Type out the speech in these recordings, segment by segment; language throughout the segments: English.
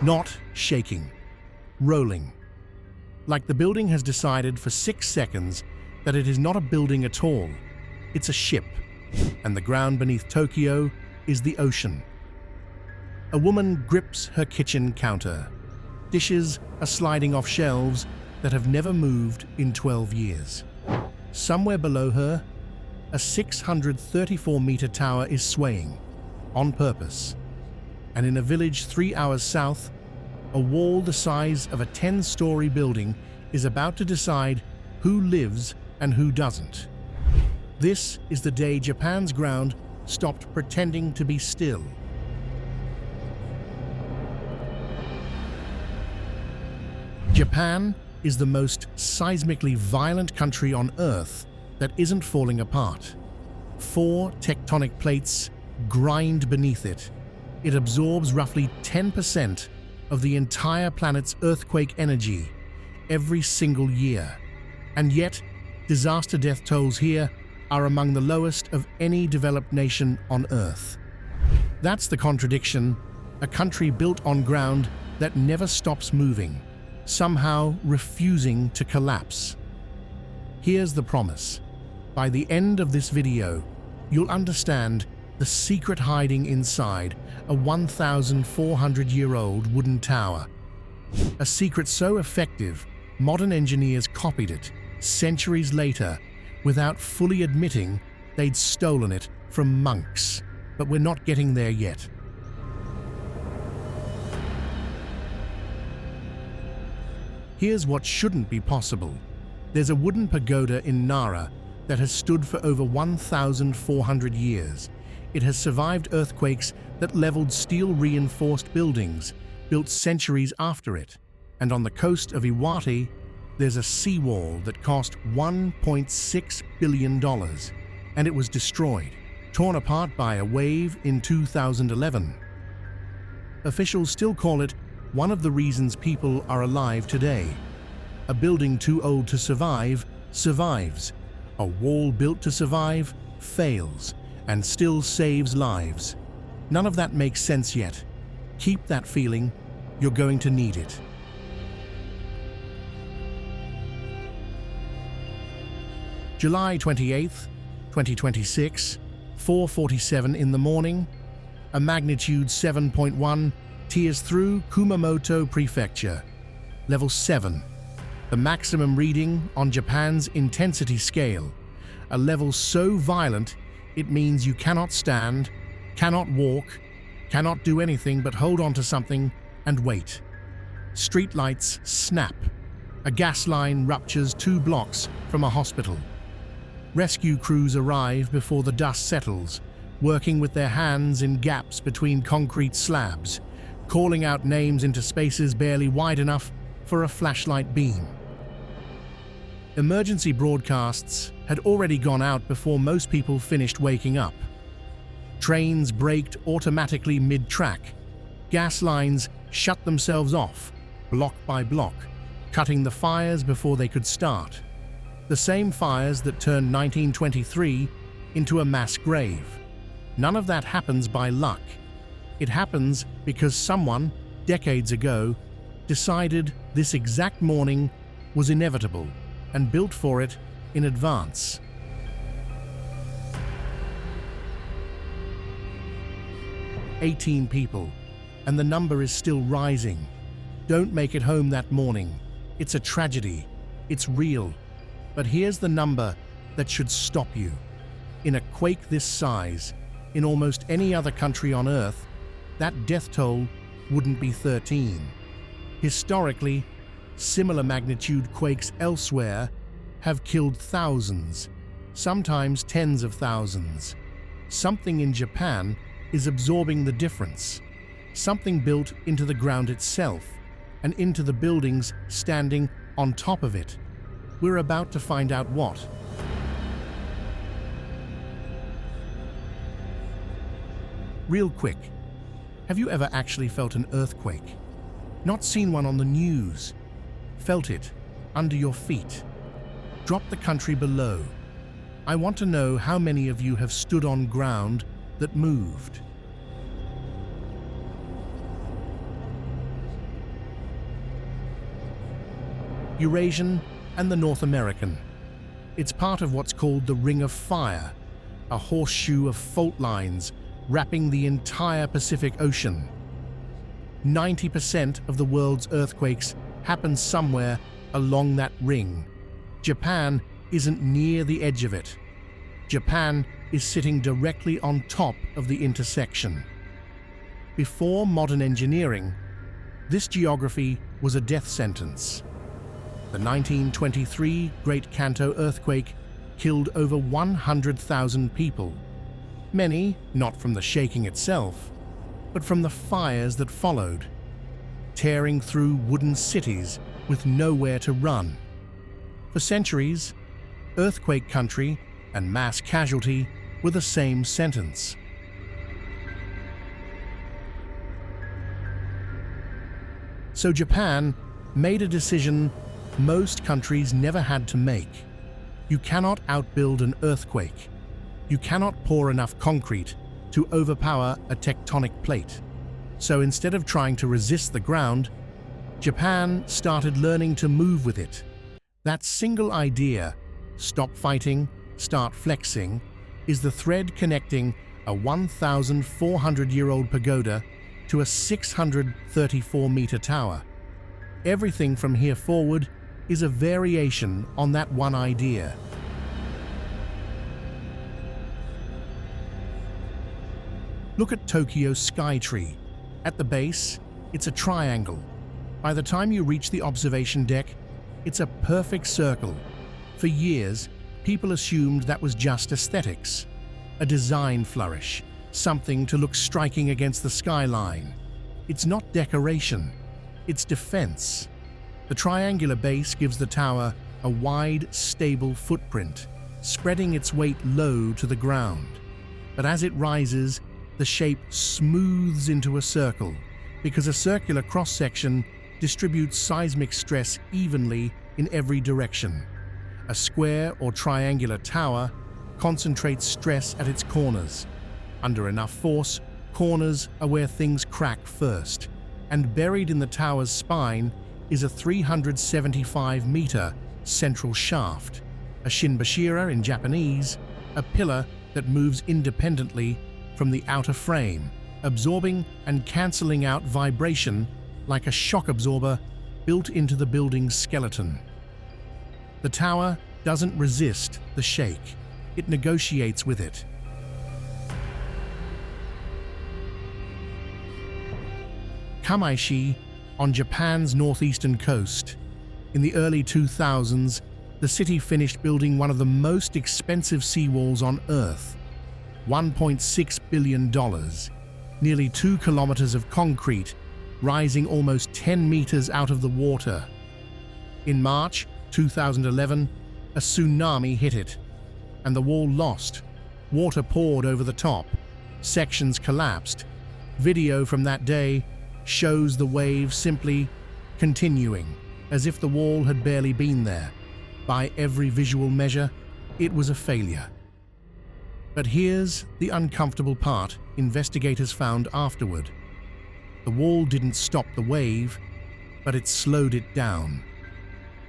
Not shaking, rolling. Like the building has decided for 6 seconds that it is not a building at all, it's a ship, and the ground beneath Tokyo is the ocean. A woman grips her kitchen counter. Dishes are sliding off shelves that have never moved in 12 years. Somewhere below her, a 634-meter tower is swaying, on purpose. And in a village 3 hours south, a wall the size of a 10-story building is about to decide who lives and who doesn't. This is the day Japan's ground stopped pretending to be still. Japan is the most seismically violent country on Earth that isn't falling apart. 4 tectonic plates grind beneath it. It absorbs roughly 10% of the entire planet's earthquake energy every single year. And yet, disaster death tolls here are among the lowest of any developed nation on Earth. That's the contradiction, a country built on ground that never stops moving, somehow refusing to collapse. Here's the promise. By the end of this video, you'll understand the secret hiding inside a 1,400-year-old wooden tower. A secret so effective, modern engineers copied it centuries later without fully admitting they'd stolen it from monks. But we're not getting there yet. Here's what shouldn't be possible. There's a wooden pagoda in Nara that has stood for over 1,400 years. It has survived earthquakes that leveled steel-reinforced buildings built centuries after it. And on the coast of Iwate, there's a seawall that cost $1.6 billion, and it was destroyed, torn apart by a wave in 2011. Officials still call it one of the reasons people are alive today. A building too old to survive survives. A wall built to survive fails and still saves lives. None of that makes sense yet. Keep that feeling. You're going to need it. July 28th, 2026, 4:47 in the morning, a magnitude 7.1 tears through Kumamoto Prefecture, level 7, the maximum reading on Japan's intensity scale, a level so violent it means you cannot stand, cannot walk, cannot do anything but hold on to something and wait. Streetlights snap. A gas line ruptures 2 blocks from a hospital. Rescue crews arrive before the dust settles, working with their hands in gaps between concrete slabs, calling out names into spaces barely wide enough for a flashlight beam. Emergency broadcasts had already gone out before most people finished waking up. Trains braked automatically mid-track. Gas lines shut themselves off, block by block, cutting the fires before they could start. The same fires that turned 1923 into a mass grave. None of that happens by luck. It happens because someone, decades ago, decided this exact morning was inevitable and built for it in advance. "18 people, and the number is still rising. Don't make it home that morning. It's a tragedy. It's real. But here's the number that should stop you. In a quake this size, in almost any other country on Earth, that death toll wouldn't be 13. Historically, similar magnitude quakes elsewhere have killed thousands, sometimes tens of thousands. Something in Japan is absorbing the difference. Something built into the ground itself and into the buildings standing on top of it. We're about to find out what. Real quick, have you ever actually felt an earthquake? Not seen one on the news. Felt it under your feet. Drop the country below. I want to know how many of you have stood on ground that moved. Eurasian, and the North American. It's part of what's called the Ring of Fire, a horseshoe of fault lines wrapping the entire Pacific Ocean. 90% of the world's earthquakes happen somewhere along that ring. Japan isn't near the edge of it. Japan is sitting directly on top of the intersection. Before modern engineering, this geography was a death sentence. The 1923 Great Kanto earthquake killed over 100,000 people. Many not from the shaking itself, but from the fires that followed, tearing through wooden cities with nowhere to run. For centuries, earthquake country and mass casualty were the same sentence. So Japan made a decision most countries never had to make. You cannot outbuild an earthquake. You cannot pour enough concrete to overpower a tectonic plate. So instead of trying to resist the ground, Japan started learning to move with it. That single idea, stop fighting, start flexing, is the thread connecting a 1,400-year-old pagoda to a 634-meter tower. Everything from here forward is a variation on that one idea. Look at Tokyo's Skytree. At the base, it's a triangle. By the time you reach the observation deck, it's a perfect circle. For years, people assumed that was just aesthetics, a design flourish, something to look striking against the skyline. It's not decoration, it's defense. The triangular base gives the tower a wide, stable footprint, spreading its weight low to the ground. But as it rises, the shape smooths into a circle, because a circular cross-section distributes seismic stress evenly in every direction. A square or triangular tower concentrates stress at its corners. Under enough force, corners are where things crack first, and buried in the tower's spine is a 375-meter central shaft, a shinbashira in Japanese, a pillar that moves independently from the outer frame, absorbing and cancelling out vibration like a shock absorber built into the building's skeleton. The tower doesn't resist the shake, it negotiates with it. Kamaishi, on Japan's northeastern coast. In the early 2000s, the city finished building one of the most expensive seawalls on Earth. $1.6 billion, nearly 2 kilometers of concrete, rising almost 10 meters out of the water. In March 2011, a tsunami hit it, and the wall lost. Water poured over the top. Sections collapsed. Video from that day shows the wave simply continuing, as if the wall had barely been there. By every visual measure, it was a failure. But here's the uncomfortable part investigators found afterward. The wall didn't stop the wave, but it slowed it down.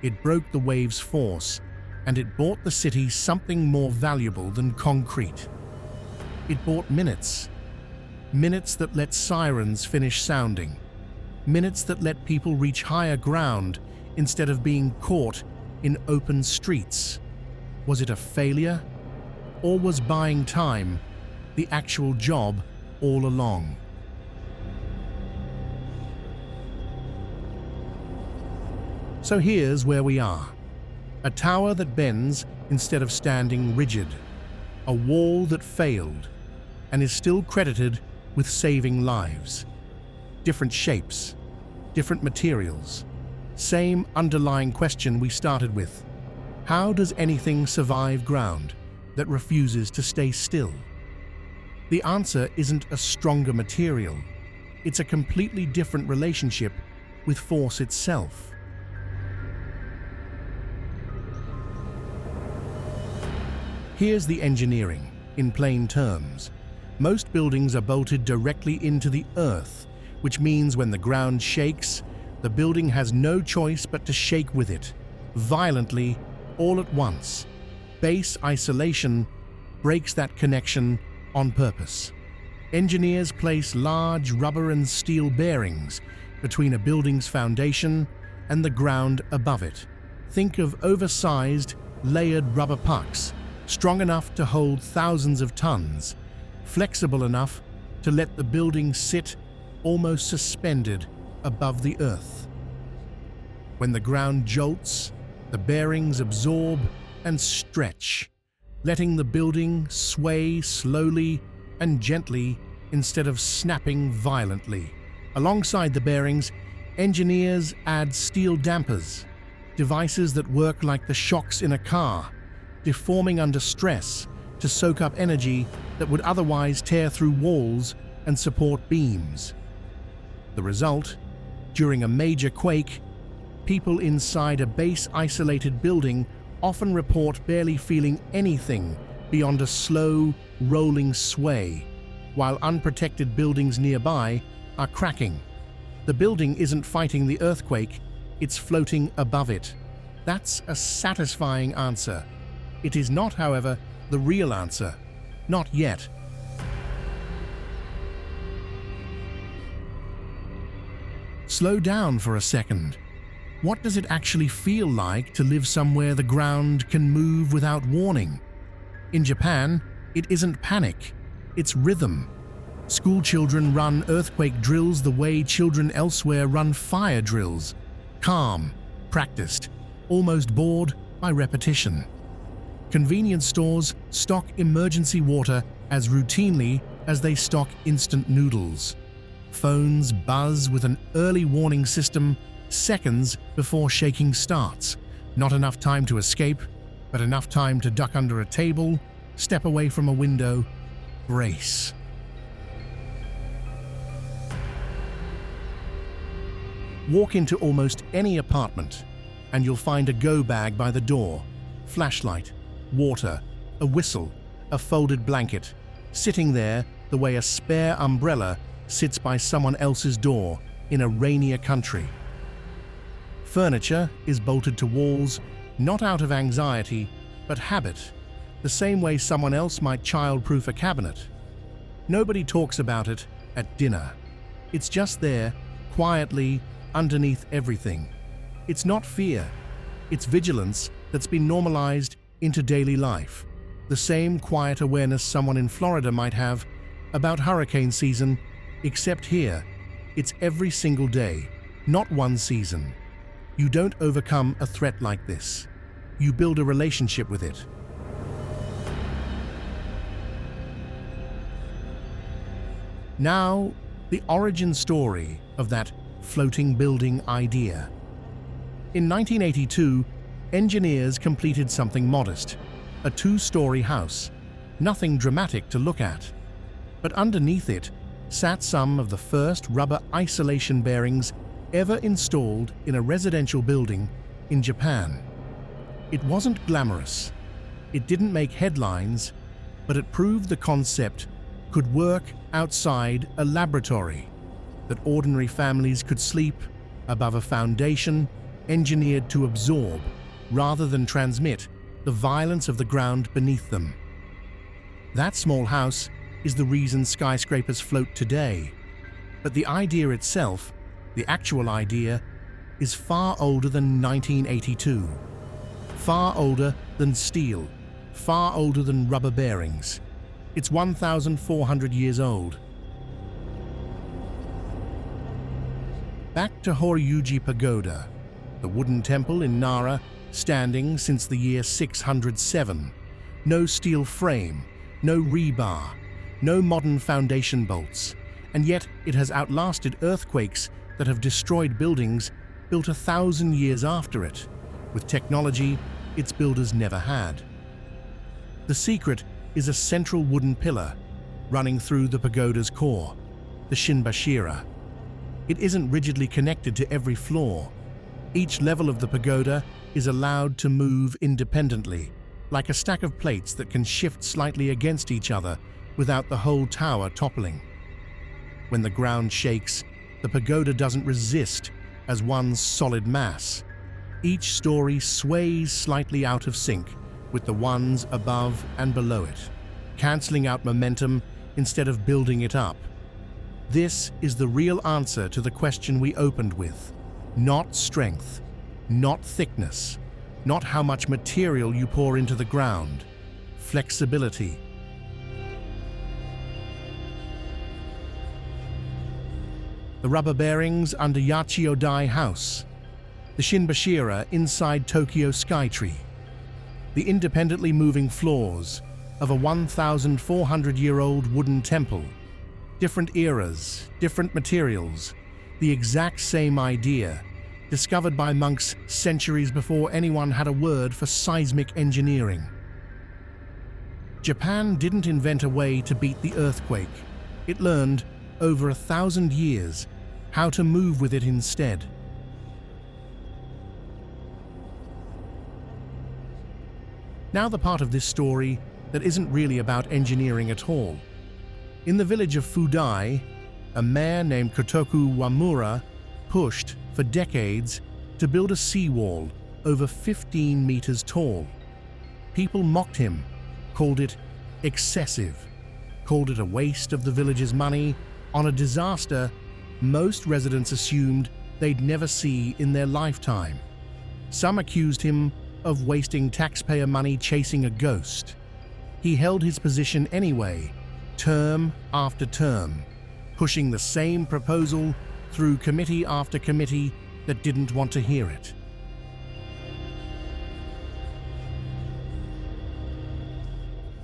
It broke the wave's force, and it bought the city something more valuable than concrete. It bought minutes. Minutes that let sirens finish sounding. Minutes that let people reach higher ground instead of being caught in open streets. Was it a failure? Or was buying time the actual job all along? So here's where we are. A tower that bends instead of standing rigid. A wall that failed and is still credited with saving lives. Different shapes, different materials. Same underlying question we started with. How does anything survive ground that refuses to stay still? The answer isn't a stronger material. It's a completely different relationship with force itself. Here's the engineering, in plain terms. Most buildings are bolted directly into the earth, which means when the ground shakes, The building has no choice but to shake with it, violently, all at once. Base isolation breaks that connection on purpose. Engineers place large rubber and steel bearings between a building's foundation and the ground above it. Think of oversized, layered rubber pucks, strong enough to hold thousands of tons, flexible enough to let the building sit almost suspended above the earth. When the ground jolts, the bearings absorb and stretch, letting the building sway slowly and gently instead of snapping violently. Alongside the bearings, engineers add steel dampers, devices that work like the shocks in a car, deforming under stress to soak up energy that would otherwise tear through walls and support beams. The result, during a major quake, people inside a base-isolated building often report barely feeling anything beyond a slow, rolling sway, while unprotected buildings nearby are cracking. The building isn't fighting the earthquake, it's floating above it. That's a satisfying answer. It is not, however, the real answer. Not yet. Slow down for a second. What does it actually feel like to live somewhere the ground can move without warning? In Japan, it isn't panic, it's rhythm. School children run earthquake drills the way children elsewhere run fire drills. Calm, practiced, almost bored by repetition. Convenience stores stock emergency water as routinely as they stock instant noodles. Phones buzz with an early warning system seconds before shaking starts. Not enough time to escape, but enough time to duck under a table, step away from a window, brace. Walk into almost any apartment, and you'll find a go bag by the door, flashlight, water, a whistle, a folded blanket, sitting there the way a spare umbrella sits by someone else's door in a rainier country. Furniture is bolted to walls, not out of anxiety, but habit, the same way someone else might child-proof a cabinet. Nobody talks about it at dinner. It's just there, quietly, underneath everything. It's not fear, it's vigilance that's been normalized into daily life. The same quiet awareness someone in Florida might have about hurricane season, except here, it's every single day, not one season. You don't overcome a threat like this. You build a relationship with it. Now, the origin story of that floating building idea. In 1982, engineers completed something modest, a two-story house, nothing dramatic to look at. But underneath it sat some of the first rubber isolation bearings ever installed in a residential building in Japan. It wasn't glamorous, it didn't make headlines, but it proved the concept could work outside a laboratory, that ordinary families could sleep above a foundation engineered to absorb, rather than transmit, the violence of the ground beneath them. That small house is the reason skyscrapers float today, but the idea itself, the actual idea, is far older than 1982. Far older than steel, far older than rubber bearings. It's 1,400 years old. Back to Horyuji Pagoda, the wooden temple in Nara, standing since the year 607. No steel frame, no rebar, no modern foundation bolts, and yet it has outlasted earthquakes that have destroyed buildings built 1,000 years after it, with technology its builders never had. The secret is a central wooden pillar running through the pagoda's core, the Shinbashira. It isn't rigidly connected to every floor. Each level of the pagoda is allowed to move independently, like a stack of plates that can shift slightly against each other without the whole tower toppling. When the ground shakes, the pagoda doesn't resist, as one solid mass. Each story sways slightly out of sync with the ones above and below it, cancelling out momentum instead of building it up. This is the real answer to the question we opened with. Not strength, not thickness, not how much material you pour into the ground. Flexibility. The rubber bearings under Yachiyo-dai House. The Shinbashira inside Tokyo Skytree. The independently moving floors of a 1,400-year-old wooden temple. Different eras, different materials, the exact same idea, discovered by monks centuries before anyone had a word for seismic engineering. Japan didn't invent a way to beat the earthquake. It learned, over 1,000 years, how to move with it instead. Now the part of this story that isn't really about engineering at all. In the village of Fudai, a mayor named Kotoku Wamura pushed, for decades, to build a seawall over 15 meters tall. People mocked him, called it excessive, called it a waste of the village's money on a disaster most residents assumed they'd never see in their lifetime. Some accused him of wasting taxpayer money chasing a ghost. He held his position anyway, term after term, pushing the same proposal through committee after committee that didn't want to hear it.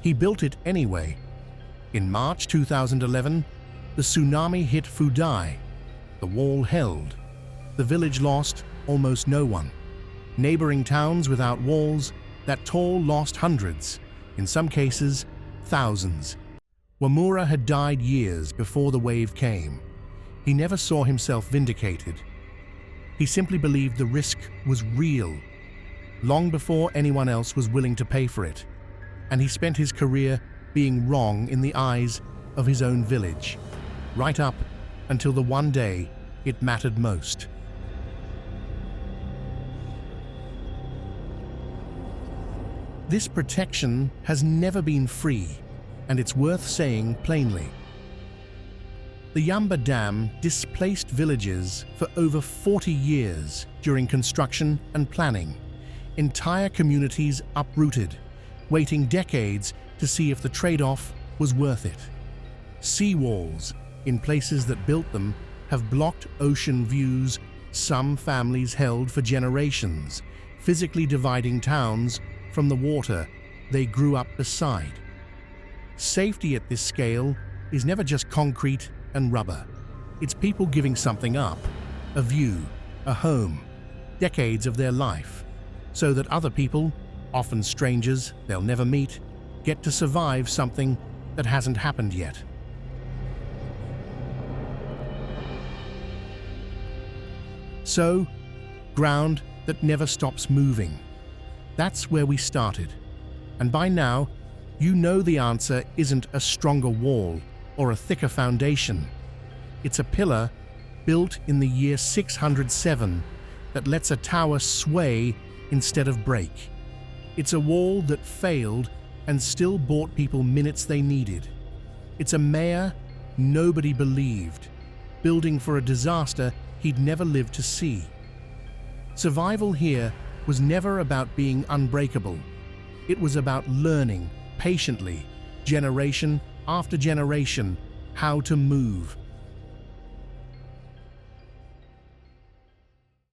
He built it anyway. In March 2011, the tsunami hit Fudai. The wall held. The village lost almost no one. Neighboring towns without walls, that toll lost hundreds, in some cases, thousands. Wamura had died years before the wave came. He never saw himself vindicated. He simply believed the risk was real, long before anyone else was willing to pay for it. And he spent his career being wrong in the eyes of his own village, right up until the one day it mattered most. This protection has never been free, and it's worth saying plainly. The Yamba Dam displaced villages for over 40 years during construction and planning. Entire communities uprooted, waiting decades to see if the trade-off was worth it. Seawalls, in places that built them, have blocked ocean views some families held for generations, physically dividing towns from the water they grew up beside. Safety at this scale is never just concrete and rubber. It's people giving something up, a view, a home, decades of their life, so that other people, often strangers they'll never meet, get to survive something that hasn't happened yet. So, ground that never stops moving. That's where we started. And by now, you know the answer isn't a stronger wall or a thicker foundation. It's a pillar built in the year 607 that lets a tower sway instead of break. It's a wall that failed and still bought people minutes they needed. It's a mayor nobody believed, building for a disaster he'd never lived to see. Survival here was never about being unbreakable. It was about learning, patiently, generation after generation, how to move,